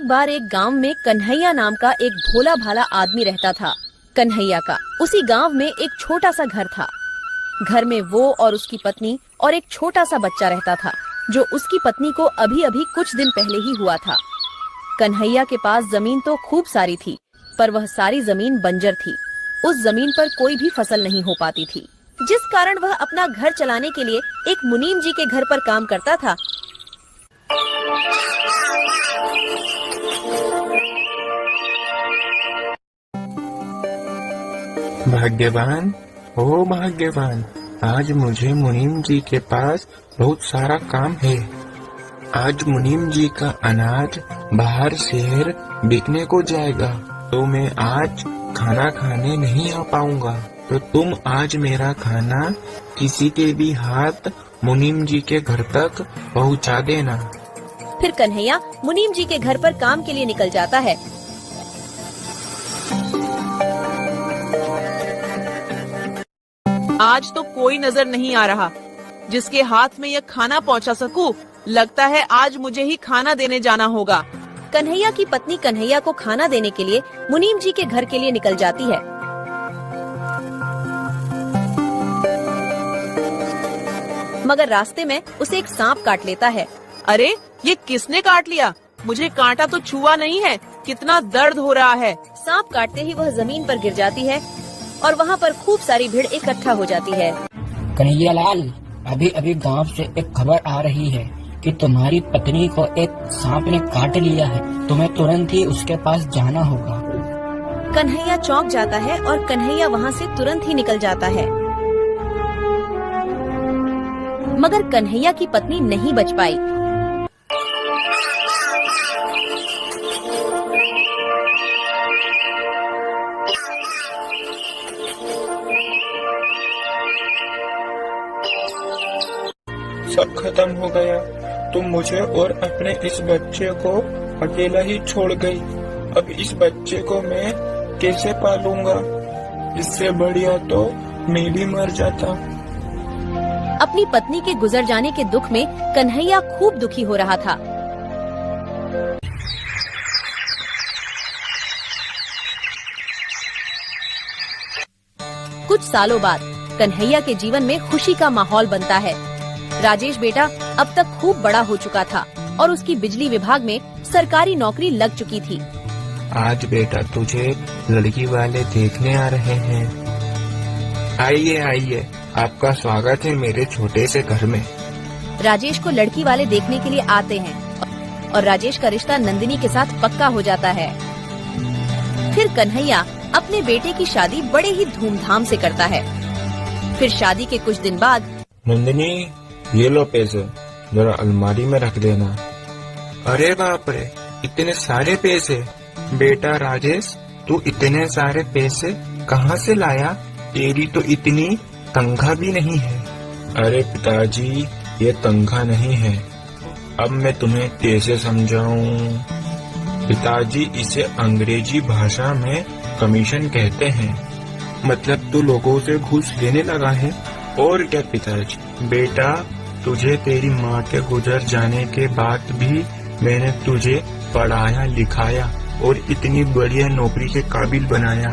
एक बार एक गांव में कन्हैया नाम का एक भोला भाला आदमी रहता था। कन्हैया का उसी गांव में एक छोटा सा घर था। घर में वो और उसकी पत्नी और एक छोटा सा बच्चा रहता था, जो उसकी पत्नी को अभी अभी कुछ दिन पहले ही हुआ था। कन्हैया के पास जमीन तो खूब सारी थी, पर वह सारी जमीन बंजर थी। उस जमीन पर कोई भी फसल नहीं हो पाती थी, जिस कारण वह अपना घर चलाने के लिए एक मुनीम जी के घर पर काम करता था। भाग्यवान, ओ भाग्यवान, आज मुझे मुनीम जी के पास बहुत सारा काम है। आज मुनीम जी का अनाज बाहर शहर बिकने को जाएगा, तो मैं आज खाना खाने नहीं आ पाऊंगा। तो तुम आज मेरा खाना किसी के भी हाथ मुनीम जी के घर तक पहुंचा देना। फिर कन्हैया मुनीम जी के घर पर काम के लिए निकल जाता है। आज तो कोई नजर नहीं आ रहा जिसके हाथ में यह खाना पहुंचा सकूं। लगता है आज मुझे ही खाना देने जाना होगा। कन्हैया की पत्नी कन्हैया को खाना देने के लिए मुनीम जी के घर के लिए निकल जाती है। मगर रास्ते में उसे एक सांप काट लेता है। अरे ये किसने काट लिया? मुझे कांटा तो छुआ नहीं है। कितना दर्द हो रहा है। सांप काटते ही वह जमीन पर गिर जाती है और वहाँ पर खूब सारी भीड़ इकट्ठा हो जाती है। कन्हैया लाल, अभी अभी गांव से एक खबर आ रही है कि तुम्हारी पत्नी को एक सांप ने काट लिया है। तुम्हें तुरंत ही उसके पास जाना होगा। कन्हैया चौंक जाता है और कन्हैया वहाँ से तुरंत ही निकल जाता है। मगर कन्हैया की पत्नी नहीं बच पाई। सब खत्म हो गया। तुम मुझे और अपने इस बच्चे को अकेला ही छोड़ गई। अब इस बच्चे को मैं कैसे पालूंगा? इससे बढ़िया तो मैं भी मर जाता। अपनी पत्नी के गुजर जाने के दुख में कन्हैया खूब दुखी हो रहा था। कुछ सालों बाद कन्हैया के जीवन में खुशी का माहौल बनता है। राजेश बेटा अब तक खूब बड़ा हो चुका था और उसकी बिजली विभाग में सरकारी नौकरी लग चुकी थी। आज बेटा तुझे लड़की वाले देखने आ रहे हैं। आइए आइए, आपका स्वागत है मेरे छोटे से घर में। राजेश को लड़की वाले देखने के लिए आते हैं और राजेश का रिश्ता नंदिनी के साथ पक्का हो जाता है। फिर कन्हैया अपने बेटे की शादी बड़े ही धूमधाम से करता है। फिर शादी के कुछ दिन बाद, नंदिनी, ये लो पैसे, जरा अलमारी में रख देना। अरे बाप रे, इतने सारे पैसे! बेटा राजेश, तू इतने सारे पैसे कहाँ से लाया? तेरी तो इतनी तनख्वाह भी नहीं है। अरे पिताजी, ये तनख्वाह नहीं है। अब मैं तुम्हें कैसे समझाऊं? पिताजी, इसे अंग्रेजी भाषा में कमीशन कहते हैं। मतलब तू लोगों से घूस लेने लगा है? और क्या पिताजी? बेटा, तुझे तेरी माँ के गुजर जाने के बाद भी मैंने तुझे पढ़ाया लिखाया और इतनी बढ़िया नौकरी के काबिल बनाया,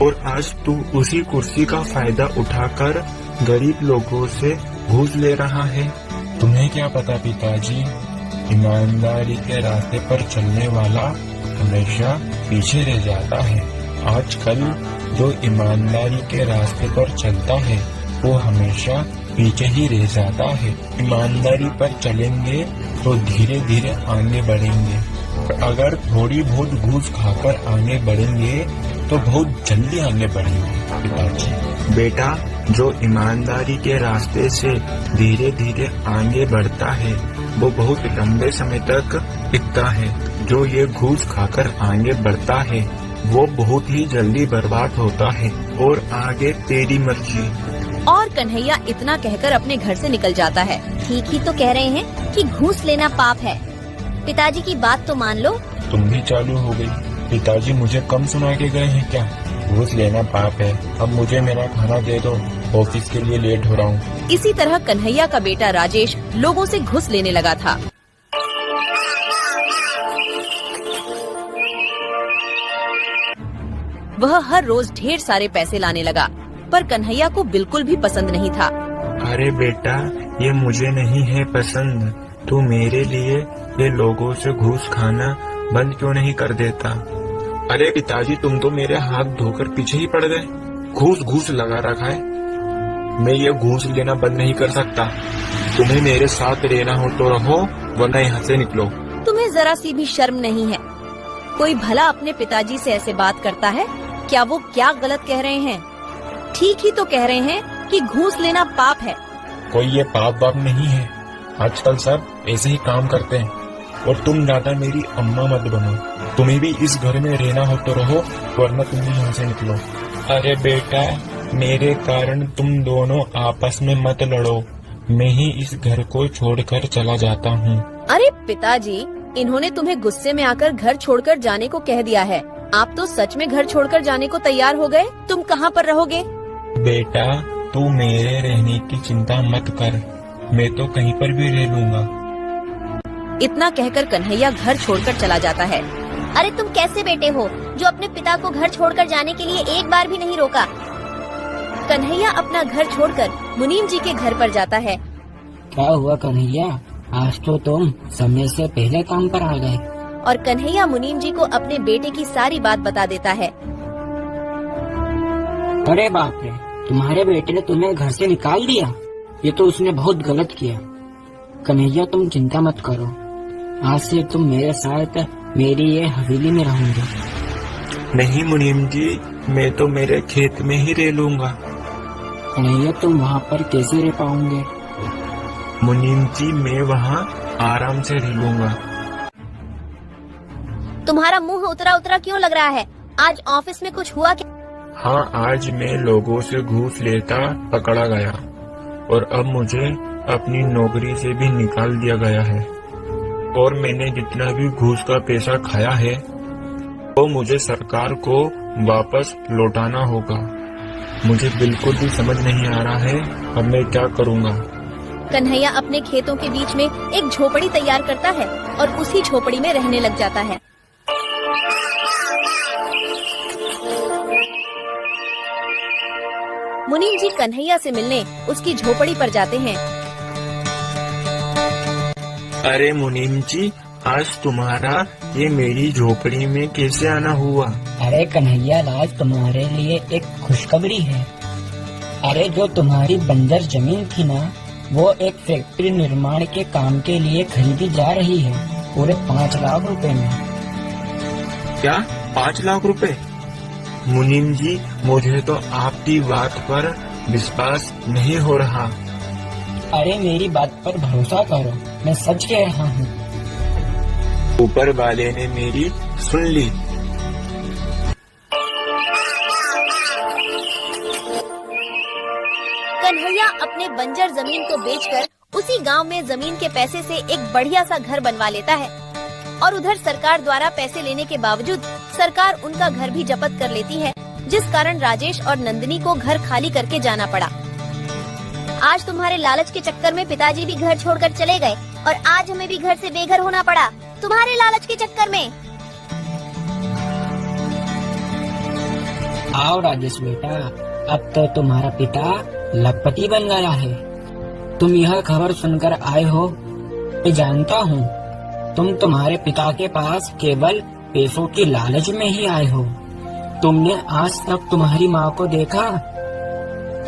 और आज तू उसी कुर्सी का फायदा उठाकर गरीब लोगों से घूस ले रहा है। तुम्हें क्या पता पिताजी, ईमानदारी के रास्ते पर चलने वाला हमेशा पीछे रह जाता है। आजकल जो ईमानदारी के रास्ते पर चलता है वो हमेशा पीछे ही रह जाता है। ईमानदारी पर चलेंगे तो धीरे धीरे आगे बढ़ेंगे, अगर थोड़ी बहुत घूस खाकर आगे बढ़ेंगे तो बहुत जल्दी आगे बढ़ेंगे। पिताजी, बेटा, जो ईमानदारी के रास्ते से धीरे धीरे आगे बढ़ता है वो बहुत लंबे समय तक टिकता है। जो ये घूस खाकर आगे बढ़ता है वो बहुत ही जल्दी बर्बाद होता है। और आगे तेरी मर्जी। और कन्हैया इतना कहकर अपने घर से निकल जाता है। ठीक ही तो कह रहे हैं कि घूस लेना पाप है। पिताजी की बात तो मान लो। तुम भी चालू हो गई। पिताजी मुझे कम सुना के गए हैं क्या? घूस लेना पाप है। अब मुझे मेरा खाना दे दो, ऑफिस के लिए लेट हो रहा हूँ। इसी तरह कन्हैया का बेटा राजेश लोगों से घूस लेने लगा था। वह हर रोज ढेर सारे पैसे लाने लगा, पर कन्हैया को बिल्कुल भी पसंद नहीं था। अरे बेटा, ये मुझे नहीं है पसंद। तू मेरे लिए ये लोगों से घूस खाना बंद क्यों नहीं कर देता? अरे पिताजी, तुम तो मेरे हाथ धोकर पीछे ही पड़ गए। घूस घूस लगा रखा है। मैं ये घूस लेना बंद नहीं कर सकता। तुम्हें मेरे साथ रहना हो तो रहो, वरना यहाँ से निकलो। तुम्हें जरा सी भी शर्म नहीं है? कोई भला अपने पिताजी से ऐसे बात करता है? क्या वो क्या गलत कह रहे हैं? ठीक ही तो कह रहे हैं कि घूस लेना पाप है। कोई ये पाप वाप नहीं है। आजकल सब ऐसे ही काम करते हैं। और तुम ज्यादा मेरी अम्मा मत बनो। तुम्हें भी इस घर में रहना हो तो रहो, वरना तुम भी यहाँ से निकलो। अरे बेटा, मेरे कारण तुम दोनों आपस में मत लड़ो। मैं ही इस घर को छोड़कर चला जाता हूँ। अरे पिताजी, इन्होंने तुम्हें गुस्से में आकर घर छोड़कर जाने को कह दिया है। आप तो सच में घर छोड़कर जाने को तैयार हो गए? तुम कहाँ पर रहोगे? बेटा, तू मेरे रहने की चिंता मत कर। मैं तो कहीं पर भी रह लूंगा। इतना कहकर कन्हैया घर छोड़कर चला जाता है। अरे तुम कैसे बेटे हो जो अपने पिता को घर छोड़कर जाने के लिए एक बार भी नहीं रोका? कन्हैया अपना घर छोड़कर मुनीम जी के घर पर जाता है। क्या हुआ कन्हैया, आज तो तुम समय से पहले काम पर आ गए। और कन्हैया मुनीम जी को अपने बेटे की सारी बात बता देता है। अरे बाप रे, तुम्हारे बेटे ने तुम्हें घर से निकाल दिया। ये तो उसने बहुत गलत किया। कन्हैया, तुम चिंता मत करो। आज से तुम मेरे साथ मेरी ये हवेली में रहोगे। नहीं मुनीम जी, मैं तो मेरे खेत में ही रह लूंगा। कन्हैया, तुम वहाँ पर कैसे रह पाओगे? मुनीम जी, मैं वहाँ आराम से रह लूंगा। तुम्हारा मुंह उतरा उतरा क्यों लग रहा है? आज ऑफिस में कुछ हुआ क्या? हाँ, आज मैं लोगों से घूस लेता पकड़ा गया और अब मुझे अपनी नौकरी से भी निकाल दिया गया है। और मैंने जितना भी घूस का पैसा खाया है वो मुझे सरकार को वापस लौटाना होगा। मुझे बिल्कुल भी समझ नहीं आ रहा है अब मैं क्या करूँगा। कन्हैया अपने खेतों के बीच में एक झोपड़ी तैयार करता है और उसी झोपड़ी में रहने लग जाता है। मुनीम जी कन्हैया से मिलने उसकी झोपड़ी पर जाते हैं। अरे मुनीम जी, आज तुम्हारा ये मेरी झोपड़ी में कैसे आना हुआ? अरे कन्हैया, आज तुम्हारे लिए एक खुशखबरी है। अरे जो तुम्हारी बंजर जमीन थी ना, वो एक फैक्ट्री निर्माण के काम के लिए खरीदी जा रही है, पूरे 5 लाख रुपए में। क्या 5 लाख रुपए? मुनीम जी, मुझे तो आपकी बात पर विश्वास नहीं हो रहा। अरे मेरी बात पर भरोसा करो, मैं सच कह रहा हूँ। ऊपर वाले ने मेरी सुन ली। कन्हैया अपने बंजर जमीन को बेचकर उसी गांव में जमीन के पैसे से एक बढ़िया सा घर बनवा लेता है। और उधर सरकार द्वारा पैसे लेने के बावजूद सरकार उनका घर भी जब्त कर लेती है, जिस कारण राजेश और नंदिनी को घर खाली करके जाना पड़ा। आज तुम्हारे लालच के चक्कर में पिताजी भी घर छोड़कर चले गए और आज हमें भी घर से बेघर होना पड़ा, तुम्हारे लालच के चक्कर में। आओ राजेश बेटा, अब तो तुम्हारा पिता लखपति बन गया है। तुम यह खबर सुनकर आए हो, मैं जानता हूँ। तुम तुम्हारे पिता के पास केवल पैसों की लालच में ही आए हो। तुमने आज तक तुम्हारी माँ को देखा?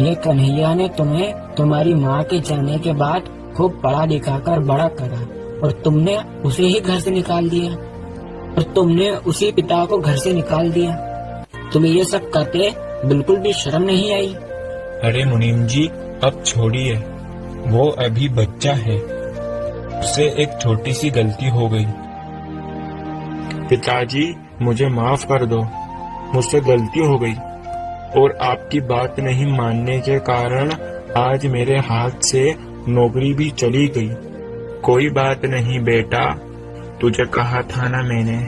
ये कन्हैया ने तुम्हें तुम्हारी माँ के जाने के बाद खूब पढ़ा लिखाकर बड़ा करा और तुमने उसे ही घर से निकाल दिया। और तुमने उसी पिता को घर से निकाल दिया। तुम्हें ये सब करते बिल्कुल भी शर्म नहीं आई? अरे मुनीम जी, अब छोड़िए, वो अभी बच्चा है, उससे एक छोटी सी गलती हो गई। पिताजी, मुझे माफ कर दो, मुझसे गलती हो गई और आपकी बात नहीं मानने के कारण आज मेरे हाथ से नौकरी भी चली गई। कोई बात नहीं बेटा, तुझे कहा था ना मैंने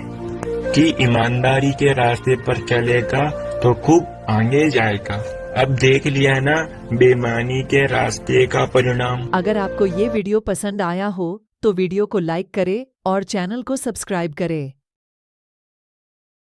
कि ईमानदारी के रास्ते पर चलेगा तो खूब आगे जाएगा। अब देख लिया ना बेईमानी के रास्ते का परिणाम। अगर आपको ये वीडियो पसंद आया हो तो वीडियो को लाइक करें और चैनल को सब्सक्राइब करें।